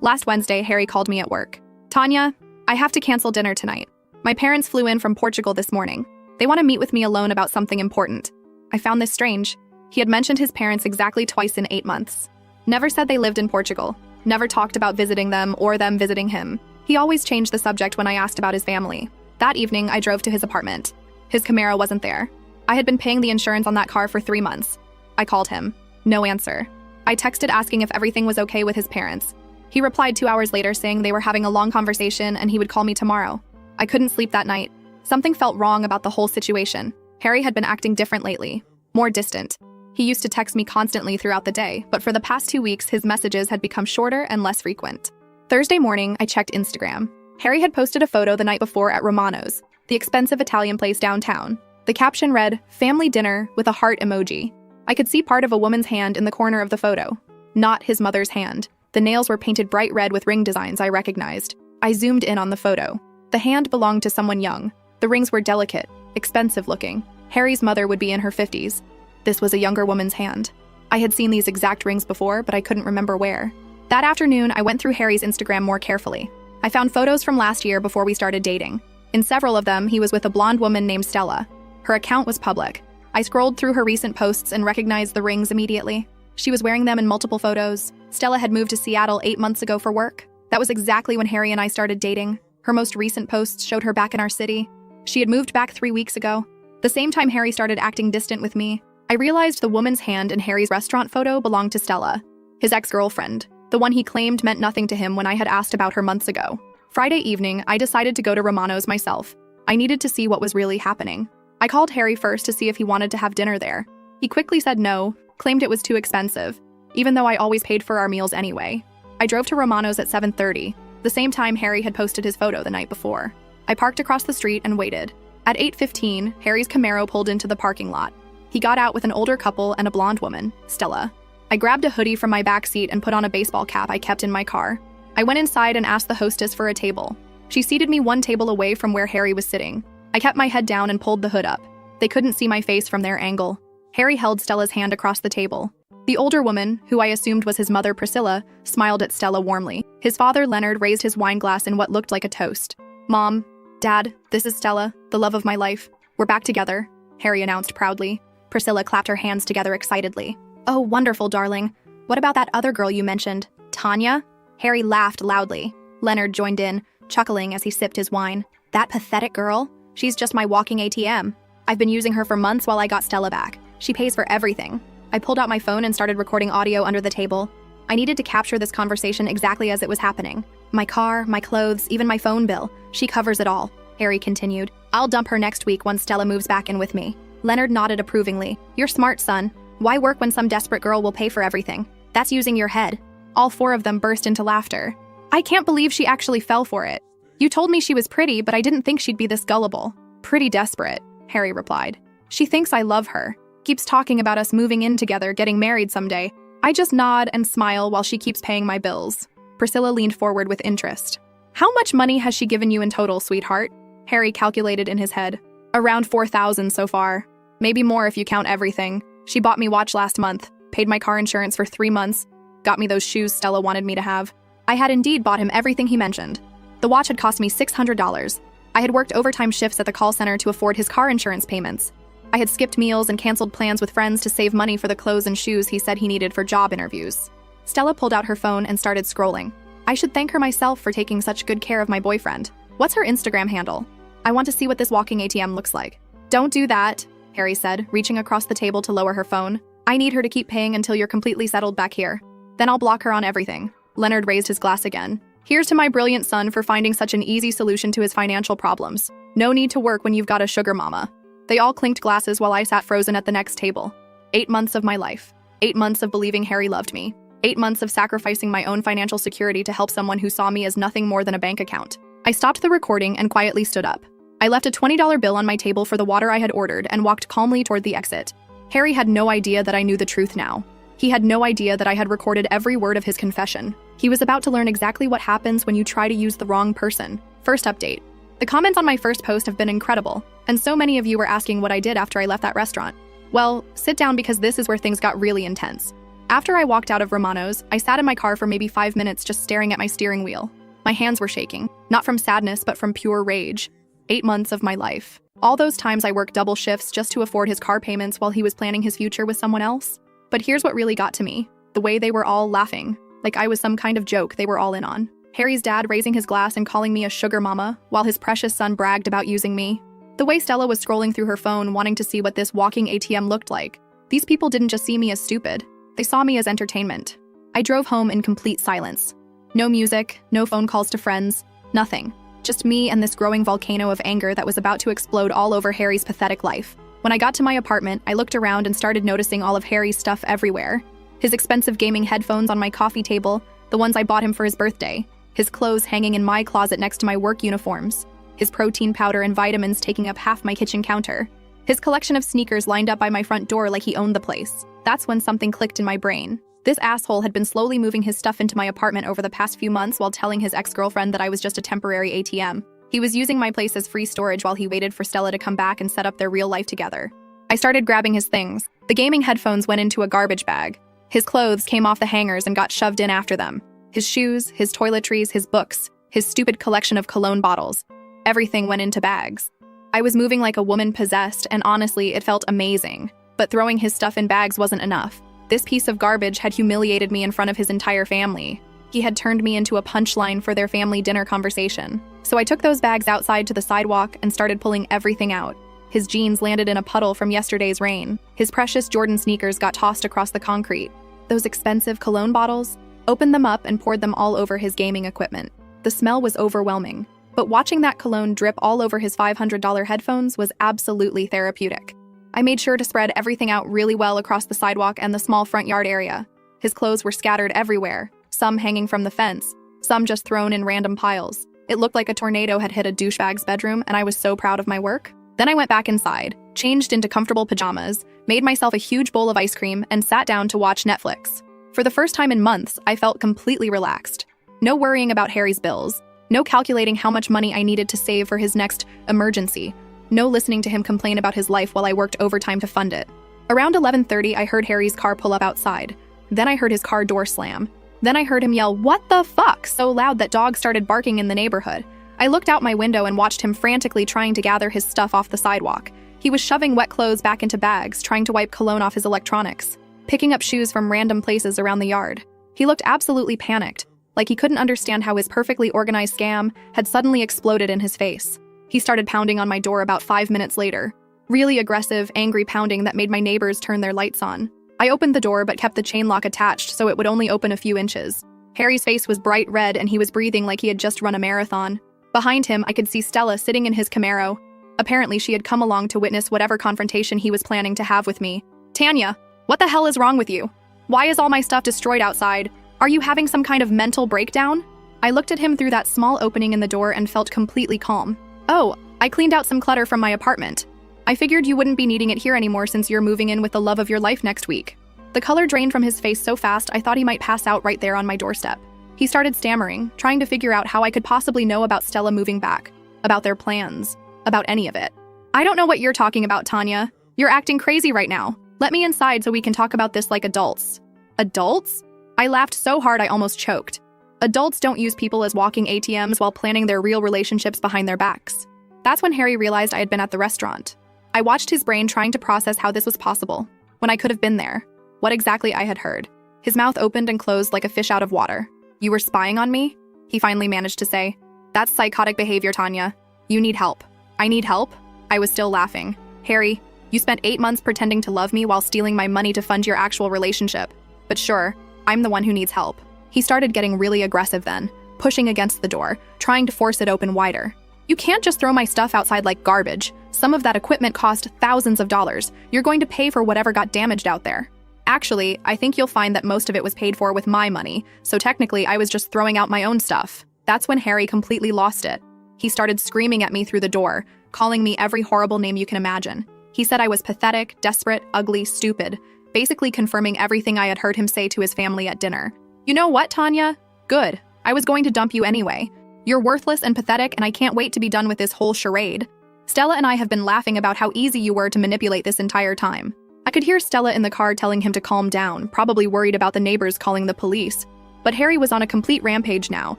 Last Wednesday, Harry called me at work. "Tanya, I have to cancel dinner tonight. My parents flew in from Portugal this morning. They want to meet with me alone about something important." I found this strange. He had mentioned his parents exactly twice in 8 months. Never said they lived in Portugal. Never talked about visiting them or them visiting him. He always changed the subject when I asked about his family. That evening, I drove to his apartment. His Camaro wasn't there. I had been paying the insurance on that car for 3 months. I called him. No answer. I texted asking if everything was okay with his parents. He replied 2 hours later saying they were having a long conversation and he would call me tomorrow. I couldn't sleep that night. Something felt wrong about the whole situation. Harry had been acting different lately. More distant. He used to text me constantly throughout the day, but for the past 2 weeks, his messages had become shorter and less frequent. Thursday morning, I checked Instagram. Harry had posted a photo the night before at Romano's, the expensive Italian place downtown. The caption read, "Family dinner," with a heart emoji. I could see part of a woman's hand in the corner of the photo. Not his mother's hand. The nails were painted bright red with ring designs I recognized. I zoomed in on the photo. The hand belonged to someone young. The rings were delicate, expensive looking. Harry's mother would be in her 50s. This was a younger woman's hand. I had seen these exact rings before, but I couldn't remember where. That afternoon, I went through Harry's Instagram more carefully. I found photos from last year before we started dating. In several of them, he was with a blonde woman named Stella. Her account was public. I scrolled through her recent posts and recognized the rings immediately. She was wearing them in multiple photos. Stella had moved to Seattle 8 months ago for work. That was exactly when Harry and I started dating. Her most recent posts showed her back in our city. She had moved back 3 weeks ago. The same time Harry started acting distant with me, I realized the woman's hand in Harry's restaurant photo belonged to Stella, his ex-girlfriend, the one he claimed meant nothing to him when I had asked about her months ago. Friday evening, I decided to go to Romano's myself. I needed to see what was really happening. I called Harry first to see if he wanted to have dinner there. He quickly said no, claimed it was too expensive, even though I always paid for our meals anyway. I drove to Romano's at 7:30, the same time Harry had posted his photo the night before. I parked across the street and waited. At 8:15, Harry's Camaro pulled into the parking lot. He got out with an older couple and a blonde woman, Stella. I grabbed a hoodie from my back seat and put on a baseball cap I kept in my car. I went inside and asked the hostess for a table. She seated me one table away from where Harry was sitting. I kept my head down and pulled the hood up. They couldn't see my face from their angle. Harry held Stella's hand across the table. The older woman, who I assumed was his mother Priscilla, smiled at Stella warmly. His father Leonard raised his wine glass in what looked like a toast. "Mom, Dad, this is Stella, the love of my life. We're back together," Harry announced proudly. Priscilla clapped her hands together excitedly. "Oh, wonderful, darling. What about that other girl you mentioned, Tanya?" Harry laughed loudly. Leonard joined in, chuckling as he sipped his wine. "That pathetic girl? She's just my walking ATM. I've been using her for months while I got Stella back. She pays for everything." I pulled out my phone and started recording audio under the table. I needed to capture this conversation exactly as it was happening. "My car, my clothes, even my phone bill. She covers it all," Harry continued. "I'll dump her next week once Stella moves back in with me." Leonard nodded approvingly. "You're smart, son. Why work when some desperate girl will pay for everything? That's using your head." All four of them burst into laughter. "I can't believe she actually fell for it. You told me she was pretty, but I didn't think she'd be this gullible." "Pretty desperate," Harry replied. "She thinks I love her. Keeps talking about us moving in together, getting married someday. I just nod and smile while she keeps paying my bills." Priscilla leaned forward with interest. "How much money has she given you in total, sweetheart?" Harry calculated in his head. "Around 4,000 so far. Maybe more if you count everything. She bought me watch last month, paid my car insurance for 3 months, got me those shoes Stella wanted me to have." I had indeed bought him everything he mentioned. The watch had cost me $600. I had worked overtime shifts at the call center to afford his car insurance payments. I had skipped meals and canceled plans with friends to save money for the clothes and shoes he said he needed for job interviews. Stella pulled out her phone and started scrolling. I should thank her myself for taking such good care of my boyfriend. What's her Instagram handle? I want to see what this walking ATM looks like. "Don't do that," Harry said, reaching across the table to lower her phone. "I need her to keep paying until you're completely settled back here. Then I'll block her on everything." Leonard raised his glass again. "Here's to my brilliant son for finding such an easy solution to his financial problems. No need to work when you've got a sugar mama." They all clinked glasses while I sat frozen at the next table. 8 months of my life. 8 months of believing Harry loved me. 8 months of sacrificing my own financial security to help someone who saw me as nothing more than a bank account. I stopped the recording and quietly stood up. I left a $20 bill on my table for the water I had ordered and walked calmly toward the exit. Harry had no idea that I knew the truth now. He had no idea that I had recorded every word of his confession. He was about to learn exactly what happens when you try to use the wrong person. First update. The comments on my first post have been incredible, and so many of you were asking what I did after I left that restaurant. Well, sit down because this is where things got really intense. After I walked out of Romano's, I sat in my car for maybe 5 minutes just staring at my steering wheel. My hands were shaking, not from sadness, but from pure rage. 8 months of my life. All those times I worked double shifts just to afford his car payments while he was planning his future with someone else. But here's what really got to me. The way they were all laughing. Like I was some kind of joke they were all in on. Harry's dad raising his glass and calling me a sugar mama, while his precious son bragged about using me. The way Stella was scrolling through her phone wanting to see what this walking ATM looked like. These people didn't just see me as stupid. They saw me as entertainment. I drove home in complete silence. No music, no phone calls to friends, nothing. Just me and this growing volcano of anger that was about to explode all over Harry's pathetic life. When I got to my apartment, I looked around and started noticing all of Harry's stuff everywhere. His expensive gaming headphones on my coffee table, the ones I bought him for his birthday. His clothes hanging in my closet next to my work uniforms. His protein powder and vitamins taking up half my kitchen counter. His collection of sneakers lined up by my front door like he owned the place. That's when something clicked in my brain. This asshole had been slowly moving his stuff into my apartment over the past few months while telling his ex-girlfriend that I was just a temporary ATM. He was using my place as free storage while he waited for Stella to come back and set up their real life together. I started grabbing his things. The gaming headphones went into a garbage bag. His clothes came off the hangers and got shoved in after them. His shoes, his toiletries, his books, his stupid collection of cologne bottles. Everything went into bags. I was moving like a woman possessed, and honestly, it felt amazing. But throwing his stuff in bags wasn't enough. This piece of garbage had humiliated me in front of his entire family. He had turned me into a punchline for their family dinner conversation. So I took those bags outside to the sidewalk and started pulling everything out. His jeans landed in a puddle from yesterday's rain. His precious Jordan sneakers got tossed across the concrete. Those expensive cologne bottles? Opened them up and poured them all over his gaming equipment. The smell was overwhelming. But watching that cologne drip all over his $500 headphones was absolutely therapeutic. I made sure to spread everything out really well across the sidewalk and the small front yard area. His clothes were scattered everywhere, some hanging from the fence, some just thrown in random piles. It looked like a tornado had hit a douchebag's bedroom, and I was so proud of my work. Then I went back inside, changed into comfortable pajamas, made myself a huge bowl of ice cream, and sat down to watch Netflix. For the first time in months, I felt completely relaxed. No worrying about Harry's bills. No calculating how much money I needed to save for his next emergency. No listening to him complain about his life while I worked overtime to fund it. Around 11:30, I heard Harry's car pull up outside. Then I heard his car door slam. Then I heard him yell, "What the fuck?" so loud that dogs started barking in the neighborhood. I looked out my window and watched him frantically trying to gather his stuff off the sidewalk. He was shoving wet clothes back into bags, trying to wipe cologne off his electronics, picking up shoes from random places around the yard. He looked absolutely panicked, like he couldn't understand how his perfectly organized scam had suddenly exploded in his face. He started pounding on my door about 5 minutes later. Really aggressive, angry pounding that made my neighbors turn their lights on. I opened the door but kept the chain lock attached so it would only open a few inches. Harry's face was bright red and he was breathing like he had just run a marathon. Behind him, I could see Stella sitting in his Camaro. Apparently, she had come along to witness whatever confrontation he was planning to have with me. "Tanya, what the hell is wrong with you? Why is all my stuff destroyed outside? Are you having some kind of mental breakdown?" I looked at him through that small opening in the door and felt completely calm. "Oh, I cleaned out some clutter from my apartment. I figured you wouldn't be needing it here anymore since you're moving in with the love of your life next week." The color drained from his face so fast I thought he might pass out right there on my doorstep. He started stammering, trying to figure out how I could possibly know about Stella moving back, about their plans, about any of it. "I don't know what you're talking about, Tanya. You're acting crazy right now. Let me inside so we can talk about this like adults." "Adults?" I laughed so hard I almost choked. Adults don't use people as walking ATMs while planning their real relationships behind their backs. That's when Harry realized I had been at the restaurant. I watched his brain trying to process how this was possible, when I could have been there, what exactly I had heard. His mouth opened and closed like a fish out of water. "You were spying on me?" he finally managed to say. "That's psychotic behavior, Tanya. You need help." "I need help?" I was still laughing. "Harry, you spent 8 months pretending to love me while stealing my money to fund your actual relationship. But sure, I'm the one who needs help." He started getting really aggressive then, pushing against the door, trying to force it open wider. "You can't just throw my stuff outside like garbage. Some of that equipment cost thousands of dollars. You're going to pay for whatever got damaged out there." "Actually, I think you'll find that most of it was paid for with my money, so technically I was just throwing out my own stuff." That's when Harry completely lost it. He started screaming at me through the door, calling me every horrible name you can imagine. He said I was pathetic, desperate, ugly, stupid, basically confirming everything I had heard him say to his family at dinner. "You know what, Tanya? Good. I was going to dump you anyway. You're worthless and pathetic, and I can't wait to be done with this whole charade. Stella and I have been laughing about how easy you were to manipulate this entire time. I could hear Stella in the car telling him to calm down, probably worried about the neighbors calling the police. But Harry was on a complete rampage now,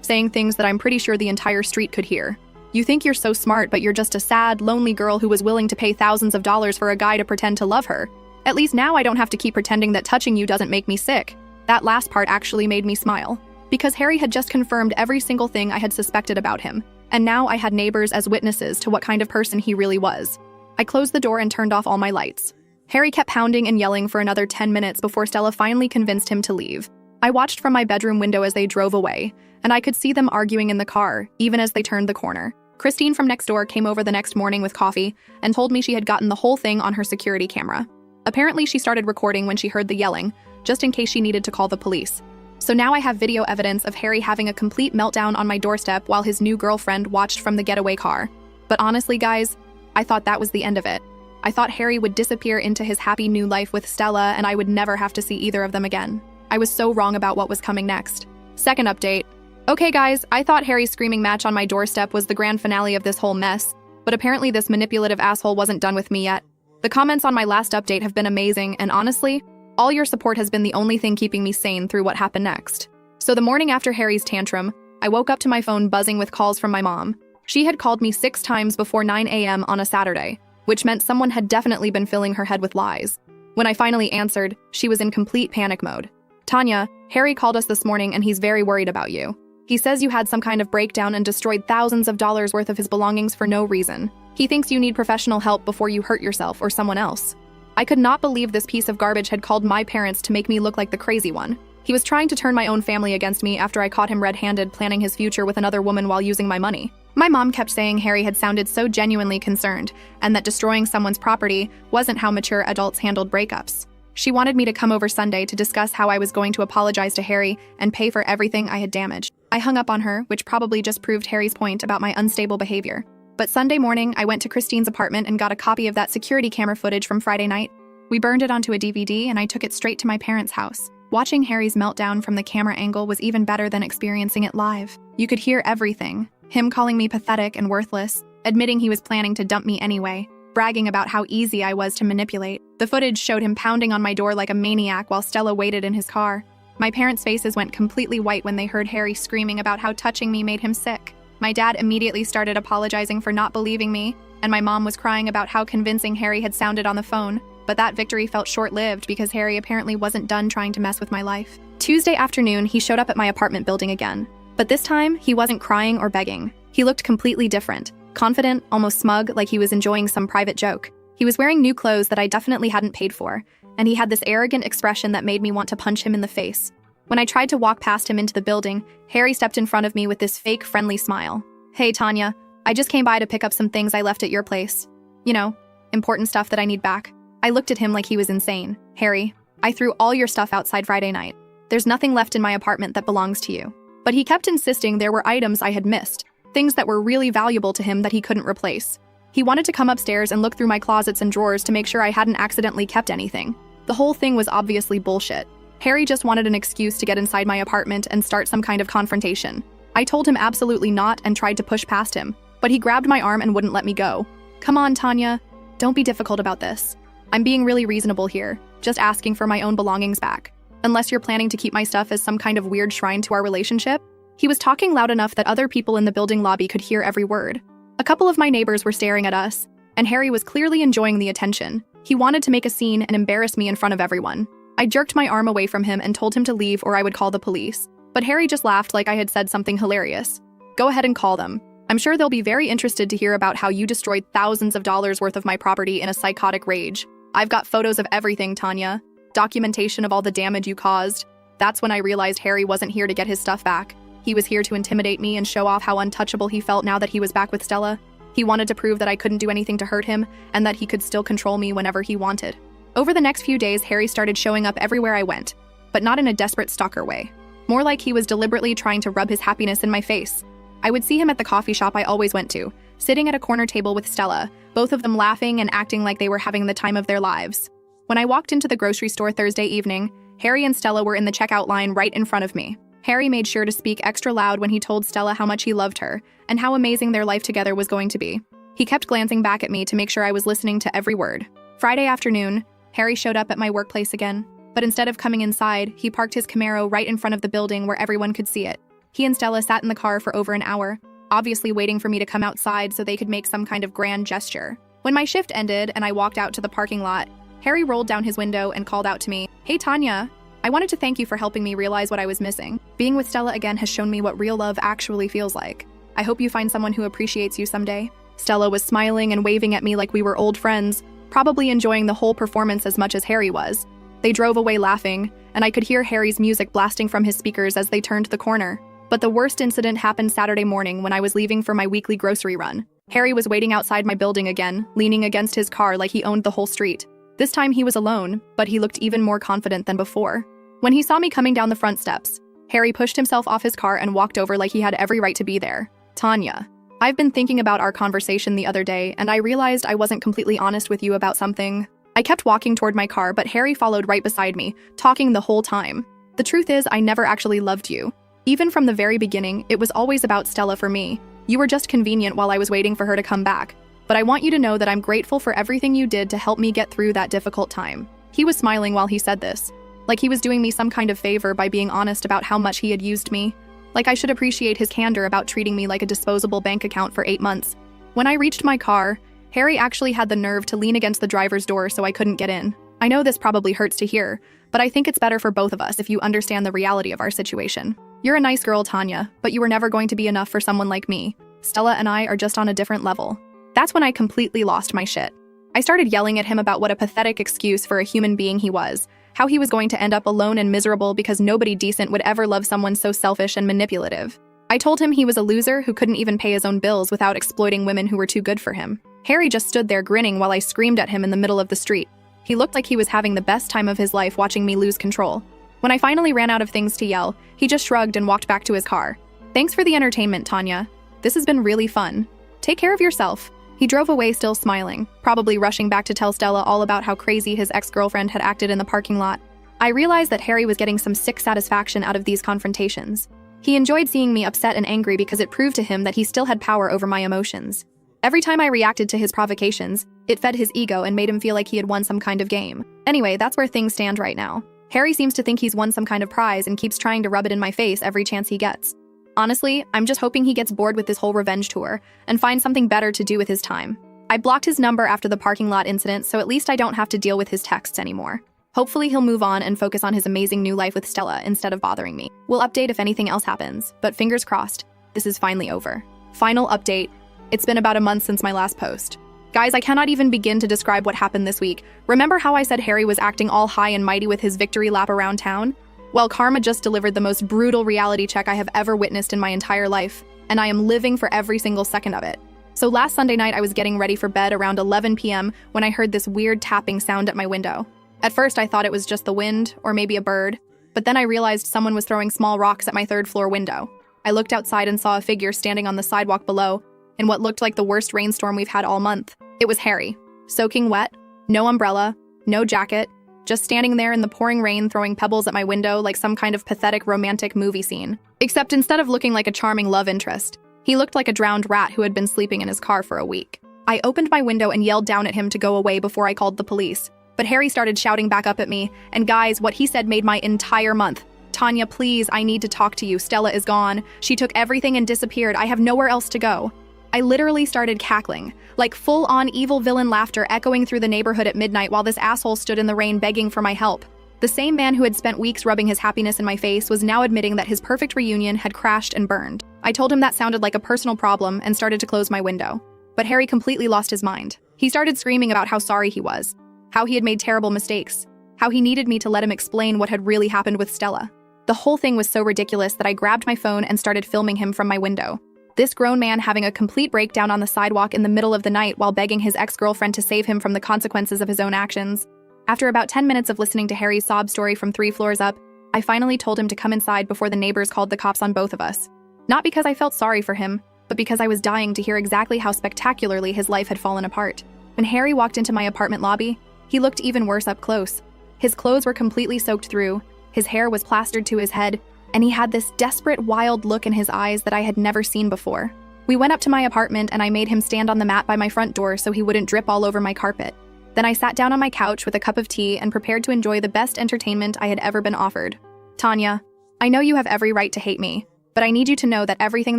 saying things that I'm pretty sure the entire street could hear. You think you're so smart, but you're just a sad, lonely girl who was willing to pay thousands of dollars for a guy to pretend to love her. At least now I don't have to keep pretending that touching you doesn't make me sick. That last part actually made me smile. Because Harry had just confirmed every single thing I had suspected about him, and now I had neighbors as witnesses to what kind of person he really was. I closed the door and turned off all my lights. Harry kept pounding and yelling for another 10 minutes before Stella finally convinced him to leave. I watched from my bedroom window as they drove away, and I could see them arguing in the car, even as they turned the corner. Christine from next door came over the next morning with coffee and told me she had gotten the whole thing on her security camera. Apparently, she started recording when she heard the yelling, just in case she needed to call the police. So now I have video evidence of Harry having a complete meltdown on my doorstep while his new girlfriend watched from the getaway car. But honestly, guys, I thought that was the end of it. I thought Harry would disappear into his happy new life with Stella and I would never have to see either of them again. I was so wrong about what was coming next. Second update. Okay guys, I thought Harry's screaming match on my doorstep was the grand finale of this whole mess, but apparently this manipulative asshole wasn't done with me yet. The comments on my last update have been amazing, and honestly, all your support has been the only thing keeping me sane through what happened next. So the morning after Harry's tantrum, I woke up to my phone buzzing with calls from my mom. She had called me 6 times before 9 a.m. on a Saturday, which meant someone had definitely been filling her head with lies. When I finally answered, she was in complete panic mode. Tanya, Harry called us this morning and he's very worried about you. He says you had some kind of breakdown and destroyed thousands of dollars worth of his belongings for no reason. He thinks you need professional help before you hurt yourself or someone else. I could not believe this piece of garbage had called my parents to make me look like the crazy one. He was trying to turn my own family against me after I caught him red-handed planning his future with another woman while using my money. My mom kept saying Harry had sounded so genuinely concerned and that destroying someone's property wasn't how mature adults handled breakups. She wanted me to come over Sunday to discuss how I was going to apologize to Harry and pay for everything I had damaged. I hung up on her, which probably just proved Harry's point about my unstable behavior. But Sunday morning, I went to Christine's apartment and got a copy of that security camera footage from Friday night. We burned it onto a DVD and I took it straight to my parents' house. Watching Harry's meltdown from the camera angle was even better than experiencing it live. You could hear everything. Him calling me pathetic and worthless, admitting he was planning to dump me anyway, bragging about how easy I was to manipulate. The footage showed him pounding on my door like a maniac while Stella waited in his car. My parents' faces went completely white when they heard Harry screaming about how touching me made him sick. My dad immediately started apologizing for not believing me, and my mom was crying about how convincing Harry had sounded on the phone. But that victory felt short-lived because Harry apparently wasn't done trying to mess with my life. Tuesday afternoon, he showed up at my apartment building again. But this time, he wasn't crying or begging. He looked completely different. Confident, almost smug, like he was enjoying some private joke. He was wearing new clothes that I definitely hadn't paid for, and he had this arrogant expression that made me want to punch him in the face. When I tried to walk past him into the building, Harry stepped in front of me with this fake, friendly smile. Hey, Tanya, I just came by to pick up some things I left at your place. You know, important stuff that I need back. I looked at him like he was insane. Harry, I threw all your stuff outside Friday night. There's nothing left in my apartment that belongs to you. But he kept insisting there were items I had missed, things that were really valuable to him that he couldn't replace. He wanted to come upstairs and look through my closets and drawers to make sure I hadn't accidentally kept anything. The whole thing was obviously bullshit. Harry just wanted an excuse to get inside my apartment and start some kind of confrontation. I told him absolutely not and tried to push past him, but he grabbed my arm and wouldn't let me go. Come on, Tanya. Don't be difficult about this. I'm being really reasonable here, just asking for my own belongings back. Unless you're planning to keep my stuff as some kind of weird shrine to our relationship? He was talking loud enough that other people in the building lobby could hear every word. A couple of my neighbors were staring at us, and Harry was clearly enjoying the attention. He wanted to make a scene and embarrass me in front of everyone. I jerked my arm away from him and told him to leave or I would call the police. But Harry just laughed like I had said something hilarious. Go ahead and call them. I'm sure they'll be very interested to hear about how you destroyed thousands of dollars worth of my property in a psychotic rage. I've got photos of everything, Tanya. Documentation of all the damage you caused. That's when I realized Harry wasn't here to get his stuff back. He was here to intimidate me and show off how untouchable he felt now that he was back with Stella. He wanted to prove that I couldn't do anything to hurt him and that he could still control me whenever he wanted. Over the next few days, Harry started showing up everywhere I went, but not in a desperate stalker way. More like he was deliberately trying to rub his happiness in my face. I would see him at the coffee shop I always went to, sitting at a corner table with Stella, both of them laughing and acting like they were having the time of their lives. When I walked into the grocery store Thursday evening, Harry and Stella were in the checkout line right in front of me. Harry made sure to speak extra loud when he told Stella how much he loved her and how amazing their life together was going to be. He kept glancing back at me to make sure I was listening to every word. Friday afternoon, Harry showed up at my workplace again, but instead of coming inside, he parked his Camaro right in front of the building where everyone could see it. He and Stella sat in the car for over an hour, obviously waiting for me to come outside so they could make some kind of grand gesture. When my shift ended and I walked out to the parking lot, Harry rolled down his window and called out to me, "Hey, Tanya. I wanted to thank you for helping me realize what I was missing. Being with Stella again has shown me what real love actually feels like. I hope you find someone who appreciates you someday." Stella was smiling and waving at me like we were old friends, probably enjoying the whole performance as much as Harry was. They drove away laughing, and I could hear Harry's music blasting from his speakers as they turned the corner. But the worst incident happened Saturday morning when I was leaving for my weekly grocery run. Harry was waiting outside my building again, leaning against his car like he owned the whole street. This time he was alone, but he looked even more confident than before. When he saw me coming down the front steps, Harry pushed himself off his car and walked over like he had every right to be there. "Tanya, I've been thinking about our conversation the other day, and I realized I wasn't completely honest with you about something." I kept walking toward my car, but Harry followed right beside me, talking the whole time. "The truth is, I never actually loved you. Even from the very beginning, it was always about Stella for me. You were just convenient while I was waiting for her to come back. But I want you to know that I'm grateful for everything you did to help me get through that difficult time." He was smiling while he said this, like he was doing me some kind of favor by being honest about how much he had used me. Like I should appreciate his candor about treating me like a disposable bank account for 8 months. When I reached my car, Harry actually had the nerve to lean against the driver's door so I couldn't get in. I know this probably hurts to hear, but I think it's better for both of us if you understand the reality of our situation. You're a nice girl, Tanya, but you were never going to be enough for someone like me. Stella and I are just on a different level. That's when I completely lost my shit. I started yelling at him about what a pathetic excuse for a human being he was, how he was going to end up alone and miserable because nobody decent would ever love someone so selfish and manipulative. I told him he was a loser who couldn't even pay his own bills without exploiting women who were too good for him. Harry just stood there grinning while I screamed at him in the middle of the street. He looked like he was having the best time of his life watching me lose control. When I finally ran out of things to yell, he just shrugged and walked back to his car. "Thanks for the entertainment, Tanya. This has been really fun. Take care of yourself." He drove away still smiling, probably rushing back to tell Stella all about how crazy his ex-girlfriend had acted in the parking lot. I realized that Harry was getting some sick satisfaction out of these confrontations. He enjoyed seeing me upset and angry because it proved to him that he still had power over my emotions. Every time I reacted to his provocations, it fed his ego and made him feel like he had won some kind of game. Anyway, that's where things stand right now. Harry seems to think he's won some kind of prize and keeps trying to rub it in my face every chance he gets. Honestly, I'm just hoping he gets bored with this whole revenge tour and finds something better to do with his time. I blocked his number after the parking lot incident, so at least I don't have to deal with his texts anymore. Hopefully he'll move on and focus on his amazing new life with Stella instead of bothering me. We'll update if anything else happens, but fingers crossed, this is finally over. Final update. It's been about a month since my last post. Guys, I cannot even begin to describe what happened this week. Remember how I said Harry was acting all high and mighty with his victory lap around town? Well, karma just delivered the most brutal reality check I have ever witnessed in my entire life, and I am living for every single second of it. So last Sunday night, I was getting ready for bed around 11 p.m. when I heard this weird tapping sound at my window. At first, I thought it was just the wind, or maybe a bird, but then I realized someone was throwing small rocks at my third-floor window. I looked outside and saw a figure standing on the sidewalk below, in what looked like the worst rainstorm we've had all month. It was Harry, soaking wet, no umbrella, no jacket, just standing there in the pouring rain throwing pebbles at my window like some kind of pathetic romantic movie scene. Except instead of looking like a charming love interest, he looked like a drowned rat who had been sleeping in his car for a week. I opened my window and yelled down at him to go away before I called the police. But Harry started shouting back up at me, and guys, what he said made my entire month. "Tanya, please, I need to talk to you. Stella is gone. She took everything and disappeared. I have nowhere else to go." I literally started cackling, like full-on evil villain laughter echoing through the neighborhood at midnight while this asshole stood in the rain begging for my help. The same man who had spent weeks rubbing his happiness in my face was now admitting that his perfect reunion had crashed and burned. I told him that sounded like a personal problem and started to close my window. But Harry completely lost his mind. He started screaming about how sorry he was, how he had made terrible mistakes, how he needed me to let him explain what had really happened with Stella. The whole thing was so ridiculous that I grabbed my phone and started filming him from my window. This grown man having a complete breakdown on the sidewalk in the middle of the night while begging his ex-girlfriend to save him from the consequences of his own actions. After about 10 minutes of listening to Harry's sob story from 3 floors up, I finally told him to come inside before the neighbors called the cops on both of us. Not because I felt sorry for him, but because I was dying to hear exactly how spectacularly his life had fallen apart. When Harry walked into my apartment lobby, he looked even worse up close. His clothes were completely soaked through, his hair was plastered to his head, and he had this desperate, wild look in his eyes that I had never seen before. We went up to my apartment and I made him stand on the mat by my front door so he wouldn't drip all over my carpet. Then I sat down on my couch with a cup of tea and prepared to enjoy the best entertainment I had ever been offered. Tanya, I know you have every right to hate me, but I need you to know that everything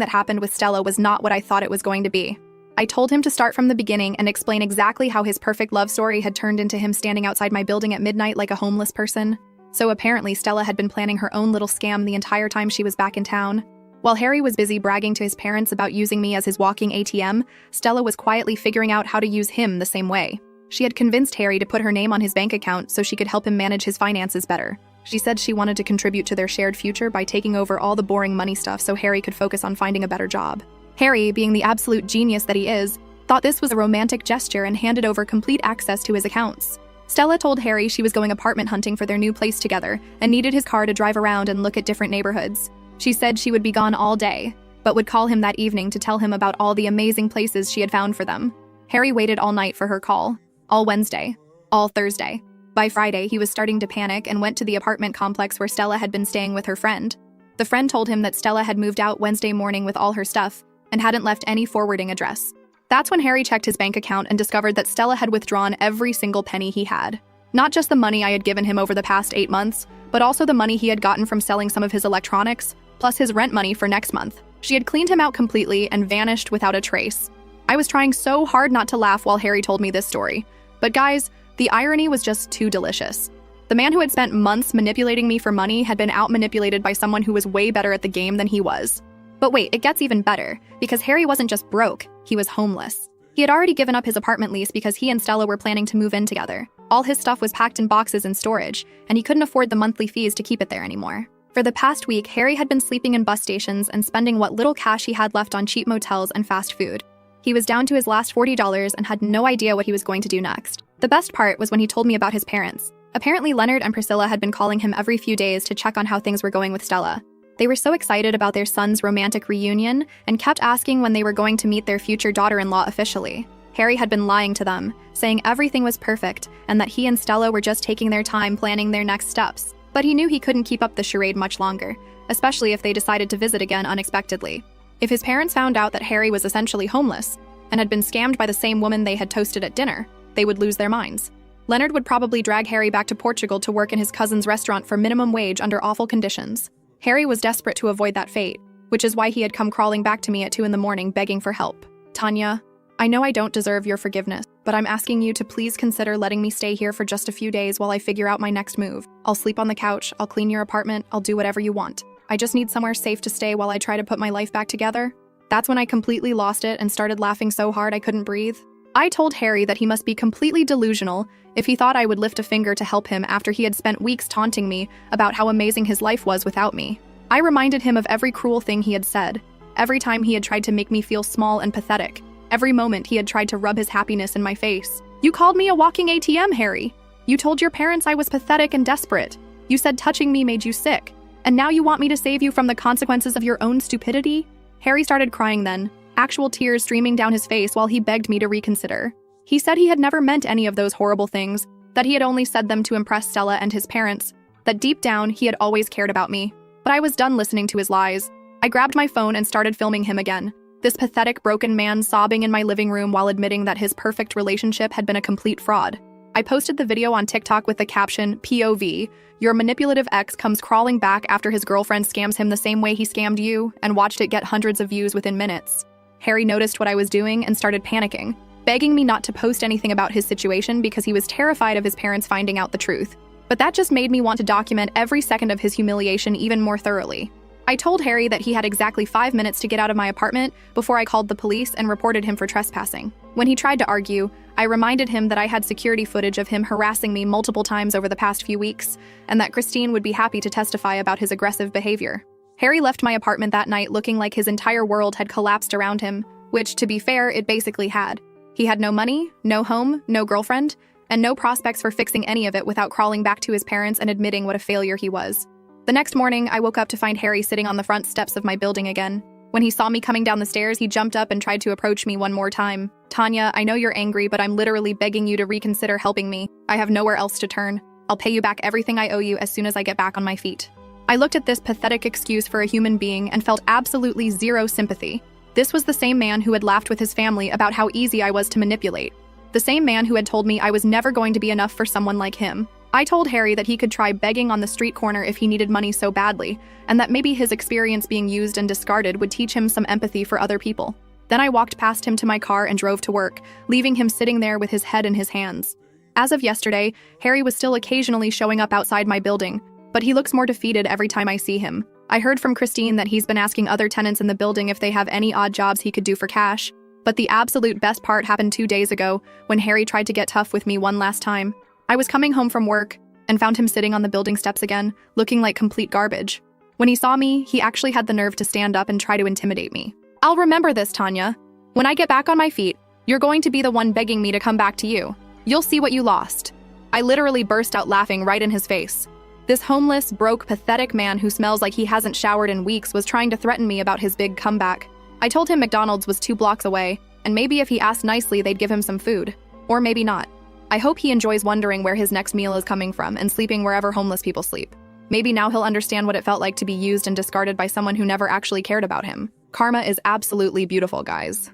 that happened with Stella was not what I thought it was going to be. I told him to start from the beginning and explain exactly how his perfect love story had turned into him standing outside my building at midnight like a homeless person. So apparently Stella had been planning her own little scam the entire time she was back in town. While Harry was busy bragging to his parents about using me as his walking ATM, Stella was quietly figuring out how to use him the same way. She had convinced Harry to put her name on his bank account so she could help him manage his finances better. She said she wanted to contribute to their shared future by taking over all the boring money stuff so Harry could focus on finding a better job. Harry, being the absolute genius that he is, thought this was a romantic gesture and handed over complete access to his accounts. Stella told Harry she was going apartment hunting for their new place together and needed his car to drive around and look at different neighborhoods. She said she would be gone all day, but would call him that evening to tell him about all the amazing places she had found for them. Harry waited all night for her call, all Wednesday, all Thursday. By Friday, he was starting to panic and went to the apartment complex where Stella had been staying with her friend. The friend told him that Stella had moved out Wednesday morning with all her stuff and hadn't left any forwarding address. That's when Harry checked his bank account and discovered that Stella had withdrawn every single penny he had. Not just the money I had given him over the past 8 months, but also the money he had gotten from selling some of his electronics, plus his rent money for next month. She had cleaned him out completely and vanished without a trace. I was trying so hard not to laugh while Harry told me this story. But guys, the irony was just too delicious. The man who had spent months manipulating me for money had been out-manipulated by someone who was way better at the game than he was. But wait, it gets even better, because Harry wasn't just broke, he was homeless. He had already given up his apartment lease because he and Stella were planning to move in together. All his stuff was packed in boxes in storage, and he couldn't afford the monthly fees to keep it there anymore. For the past week, Harry had been sleeping in bus stations and spending what little cash he had left on cheap motels and fast food. He was down to his last $40 and had no idea what he was going to do next. The best part was when he told me about his parents. Apparently, Leonard and Priscilla had been calling him every few days to check on how things were going with Stella. They were so excited about their son's romantic reunion and kept asking when they were going to meet their future daughter-in-law officially. Harry had been lying to them, saying everything was perfect and that he and Stella were just taking their time planning their next steps. But he knew he couldn't keep up the charade much longer, especially if they decided to visit again unexpectedly. If his parents found out that Harry was essentially homeless and had been scammed by the same woman they had toasted at dinner, they would lose their minds. Leonard would probably drag Harry back to Portugal to work in his cousin's restaurant for minimum wage under awful conditions. Harry was desperate to avoid that fate, which is why he had come crawling back to me at 2 a.m. begging for help. Tanya, I know I don't deserve your forgiveness, but I'm asking you to please consider letting me stay here for just a few days while I figure out my next move. I'll sleep on the couch, I'll clean your apartment, I'll do whatever you want. I just need somewhere safe to stay while I try to put my life back together. That's when I completely lost it and started laughing so hard I couldn't breathe. I told Harry that he must be completely delusional if he thought I would lift a finger to help him after he had spent weeks taunting me about how amazing his life was without me. I reminded him of every cruel thing he had said, every time he had tried to make me feel small and pathetic, every moment he had tried to rub his happiness in my face. You called me a walking ATM, Harry. You told your parents I was pathetic and desperate. You said touching me made you sick. And now you want me to save you from the consequences of your own stupidity? Harry started crying then, actual tears streaming down his face while he begged me to reconsider. He said he had never meant any of those horrible things, that he had only said them to impress Stella and his parents, that deep down he had always cared about me. But I was done listening to his lies. I grabbed my phone and started filming him again. This pathetic, broken man sobbing in my living room while admitting that his perfect relationship had been a complete fraud. I posted the video on TikTok with the caption, POV, your manipulative ex comes crawling back after his girlfriend scams him the same way he scammed you, and watched it get hundreds of views within minutes. Harry noticed what I was doing and started panicking, begging me not to post anything about his situation because he was terrified of his parents finding out the truth. But that just made me want to document every second of his humiliation even more thoroughly. I told Harry that he had exactly 5 minutes to get out of my apartment before I called the police and reported him for trespassing. When he tried to argue, I reminded him that I had security footage of him harassing me multiple times over the past few weeks, and that Christine would be happy to testify about his aggressive behavior. Harry left my apartment that night looking like his entire world had collapsed around him, which, to be fair, it basically had. He had no money, no home, no girlfriend, and no prospects for fixing any of it without crawling back to his parents and admitting what a failure he was. The next morning, I woke up to find Harry sitting on the front steps of my building again. When he saw me coming down the stairs, he jumped up and tried to approach me one more time. Tanya, I know you're angry, but I'm literally begging you to reconsider helping me. I have nowhere else to turn. I'll pay you back everything I owe you as soon as I get back on my feet. I looked at this pathetic excuse for a human being and felt absolutely zero sympathy. This was the same man who had laughed with his family about how easy I was to manipulate. The same man who had told me I was never going to be enough for someone like him. I told Harry that he could try begging on the street corner if he needed money so badly, and that maybe his experience being used and discarded would teach him some empathy for other people. Then I walked past him to my car and drove to work, leaving him sitting there with his head in his hands. As of yesterday, Harry was still occasionally showing up outside my building, but he looks more defeated every time I see him. I heard from Christine that he's been asking other tenants in the building if they have any odd jobs he could do for cash. But the absolute best part happened 2 days ago, when Harry tried to get tough with me one last time. I was coming home from work and found him sitting on the building steps again, looking like complete garbage. When he saw me, he actually had the nerve to stand up and try to intimidate me. "I'll remember this, Tanya. When I get back on my feet, you're going to be the one begging me to come back to you. You'll see what you lost." I literally burst out laughing right in his face. This homeless, broke, pathetic man who smells like he hasn't showered in weeks was trying to threaten me about his big comeback. I told him McDonald's was 2 blocks away, and maybe if he asked nicely, they'd give him some food. Or maybe not. I hope he enjoys wondering where his next meal is coming from and sleeping wherever homeless people sleep. Maybe now he'll understand what it felt like to be used and discarded by someone who never actually cared about him. Karma is absolutely beautiful, guys.